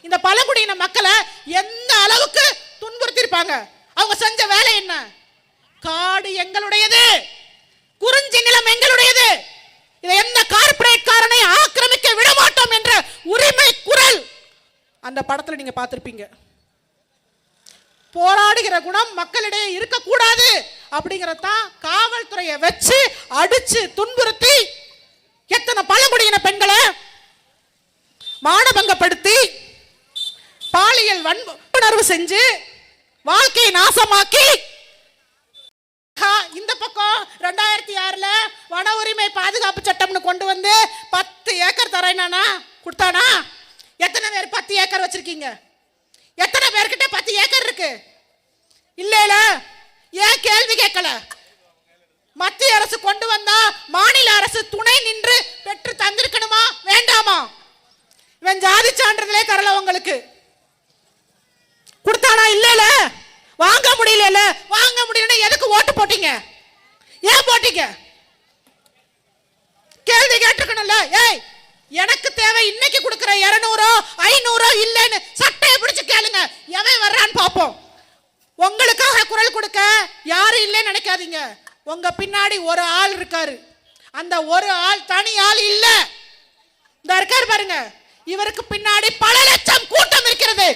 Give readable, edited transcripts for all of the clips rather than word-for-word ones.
இந்த பழங்குடியின மக்களை எந்த அளவுக்கு துன்புறுத்திருப்பாங்க. அவங்க செஞ்ச வேலை என்ன? காடு எங்களுடையது, குறிஞ்சி நிலம் எங்களுடையது, இதை எந்த கார்ப்பரேட் காரனை ஆக்கிரமிக்க விட மாட்டோம் என்ற உரிமை குரல் அந்த படத்துல நீங்க பார்த்திருப்பீங்க. போராடுகிற குணம் மக்களிடையே இருக்கக்கூடாது அப்படிங்கறதான் காவல்துறையை வச்சு அடிச்சு துன்புறுத்தி எத்தனை பழங்குடியின பெண்களை மானபங்கப்படுத்தி பாலியல் வன்புணர்வு செஞ்சு வாழ்க்கையை நாசமாக்கி இந்த பக்கம் 2006ல வன உரிமை பாதுகாப்பு சட்டம்னு கொண்டு வந்து 10 ஏக்கர் தரேனா கொடுத்தானா? எத்தனை பேர் 10 ஏக்கர் வச்சிருக்கீங்க? எத்தனை பேர்கிட்ட 10 ஏக்கர் இருக்கு? இல்ல ஏன் கேள்வி கேட்கல? மத்திய அரசு கொண்டு வந்தா மாநில அரசு துணை நின்று பெற்று தந்திருக்கணுமா வேண்டாமா? இவன் ஜாதி சான்றிதழே தரல உங்களுக்கு, கொடுத்தானா? இல்ல வாங்க முடியல. வாங்க முடியல எதுக்கு ஓட்டு போட்டீங்க? ஏன் போட்டீங்க? கேள்வி கேட்டிருக்கணும்ல. ஏய், எனக்கு தேவை இன்னைக்கு கொடுக்கிற 200 500 இல்லன்னு சட்டையை பிடிச்சு கேளுங்க, எவன் வர்றான்னு பாப்போம். உங்களுக்காக குரல் கொடுக்க யாரும் இல்லைன்னு நினைக்காதீங்க. உங்க பின்னாடி ஒரு ஆள் இருக்காரு. அந்த ஒரு ஆள் தனி ஆள் இல்ல, இந்த இருக்காரு பாருங்க. இவருக்கு பின்னாடி பல லட்சம் கூட்டம் இருக்கிறது.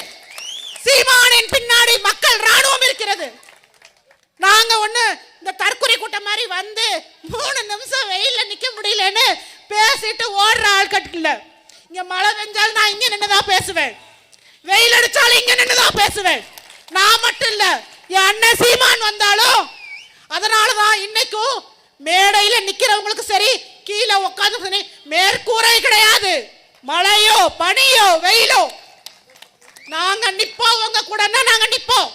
சீமானின் பின்னாடி மக்கள் ராணுவம் இருக்கிறது. நாங்க ஒண்ணு இந்த தற்கொலை கூட்டம் மாதிரி வந்து 3 நிமிஷம் வெயில்ல நிக்க முடியலன்னு பேசிட்டு ஓடுற ஆட்கள் இல்ல. இங்க மழை பெஞ்சாலும் நான் இங்க நின்னுதான் பேசுவேன், வெயில் அடிச்சாலும் இங்க நின்னுதான் பேசுவேன். நான் மட்டும் இல்ல, என் அண்ணன் சீமான் வந்தாலும். அதனாலதான் இன்னைக்கும் மேடையில நிக்கிறவங்களுக்கு சரி, கீழே உட்காந்து சரி, மேற்கூரை கிடையாது. மழையோ பனியோ வெயிலோ நாங்க நிப்போம். உங்க கூட நாங்க நிப்போம்.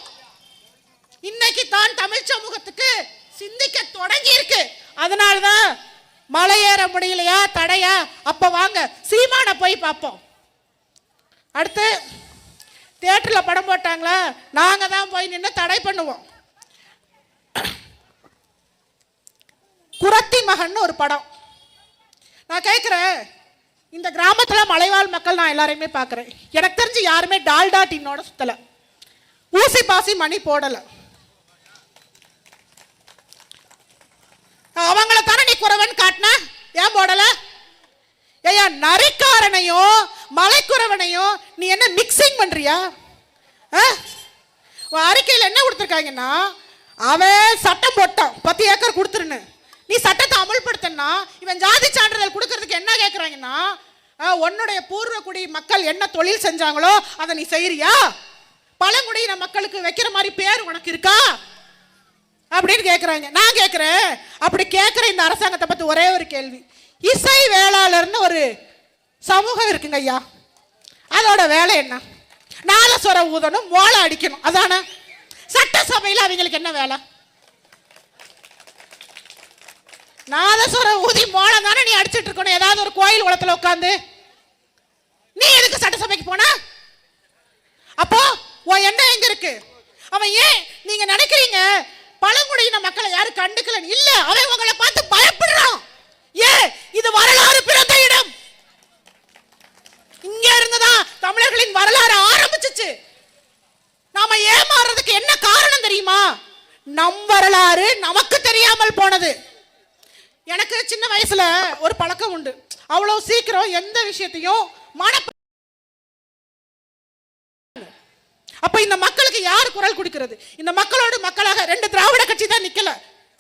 இன்னைக்கு தான் தமிழ் சமூகத்துக்கு சிந்திக்க தொடங்கி இருக்கு. அதனாலதான் மலை ஏற முடியலையா தடையா? அப்ப வாங்க சீமான போய் பார்ப்போம். அடுத்து தியேட்டர்ல படம் போட்டாங்களா, நாங்க தான் போய் நின்று தடை பண்ணுவோம். குரத்தி மகன் ஒரு படம். நான் கேட்கிறேன், இந்த கிராமத்துல மலைவாழ் மக்கள் நான் எல்லாரையுமே பார்க்கிறேன். எனக்கு தெரிஞ்சு யாருமே டால்டா டின்னோட சுத்தல, ஊசி பாசி மணி போடல. அவங்கள தானே நீ குறவன் காட்டின, ஏன் போடல? ஏயா, நரிக்காரனையும் மலைக்குறவனையும் நீ என்ன மிக்சிங் பண்றியா? அறிக்கையில் என்ன கொடுத்துருக்காங்கன்னா, அவன் சட்டம் போட்டான் 10 ஏக்கர் கொடுத்துருன்னு. நீ சட்டத்தை அமல்படுத்தினா இவன் ஜாதி சான்றிதழ் கொடுக்கறதுக்கு என்ன கேட்குறாங்கன்னா, உன்னுடைய பூர்வகுடி மக்கள் என்ன தொழில் செஞ்சாங்களோ அதை நீ செய்யறியா? பழங்குடியின மக்களுக்கு வைக்கிற மாதிரி பேர் உனக்கு இருக்கா அப்படின்னு கேட்குறாங்க. நான் கேட்குறேன், அப்படி கேட்குற இந்த அரசாங்கத்தை பற்றி ஒரே ஒரு கேள்வி. இசை வேளாளர்னு ஒரு சமூகம் இருக்குங்க ஐயா, அதோட வேலை என்ன? நாதஸ்வர ஊதணும், மோளை அடிக்கணும், அதானே? சட்டசபையில் அவங்களுக்கு என்ன வேலை? நாதஸ்வர ஊதி மோளம் தானே நீ அடிச்சிட்டு இருக்கணும், ஏதாவது ஒரு கோயில் குளத்துல உட்காந்து. நீ எதுக்கு சட்டசபைக்கு போன? அப்போ உன் எண்ணம் எங்க இருக்கு? அவன் ஏன் நீங்க நினைக்கிறீங்க பழங்குடியின மக்களை யாரும் கண்டுக்கல? இல்ல, அவன் உங்களை பார்த்து பயப்படுறான். ஏன்? இது வரலாறு பிறந்த இடம். இங்க இருந்துதான் தமிழர்களின் வரலாறு ஆரம்பிச்சிச்சு. நாம ஏமாறுறதுக்கு என்ன காரணம் தெரியுமா? நம் வரலாறு நமக்கு தெரியாமல் போனது. எனக்கு சின்ன வயசுல ஒரு பழக்கம் உண்டு, அவ்வளவு சீக்கிரம் எந்த விஷயத்தையும் அப்ப இந்த மக்களுக்கு யார் குரல் கொடுக்கிறது? இந்த மக்களோடு மக்களாக 2 திராவிட கட்சி தான் நிக்கல.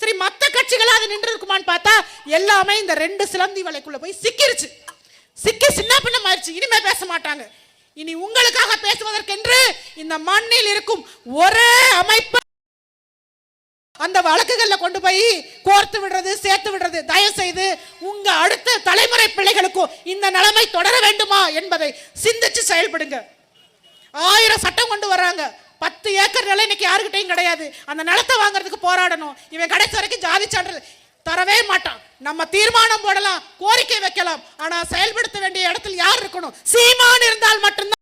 சரி, மற்ற கட்சிகளாவது நின்று இருக்குமான்னு பார்த்தா எல்லாமே இந்த 2 சிலந்தி வலைக்குள்ள போய் சிக்கிருச்சு. சிக்கி சின்ன பின்னம் ஆயிடுச்சு. இனிமே பேச மாட்டாங்க. இனி உங்களுக்காக பேசுவதற்கென்று இந்த மண்ணில் இருக்கும் ஒரே அமைப்பு அந்த வழக்குகள்ல கொண்டு போய் கோர்த்து விடுறது, சேர்த்து விடுறது. தயவு செய்து உங்க அடுத்த தலைமுறை பிள்ளைகளுக்கும் இந்த நிலைமை தொடர வேண்டுமா என்பதை சிந்திச்சு செயல்படுங்க. 1000 சட்டம் கொண்டு வர்றாங்க. 10 ஏக்கர் நிலம் இன்னைக்கு யாருக்கிட்டையும் கிடையாது. அந்த நிலத்தை வாங்குறதுக்கு போராடணும். இவன் கடைசி வரைக்கும் ஜாதி சான்றிதழ் தரவே மாட்டான். நம்ம தீர்மானம் போடலாம், கோரிக்கை வைக்கலாம், ஆனா செயல்படுத்த வேண்டிய இடத்தில் யார் இருக்கணும்? சீமான் இருந்தால் மட்டும்தான்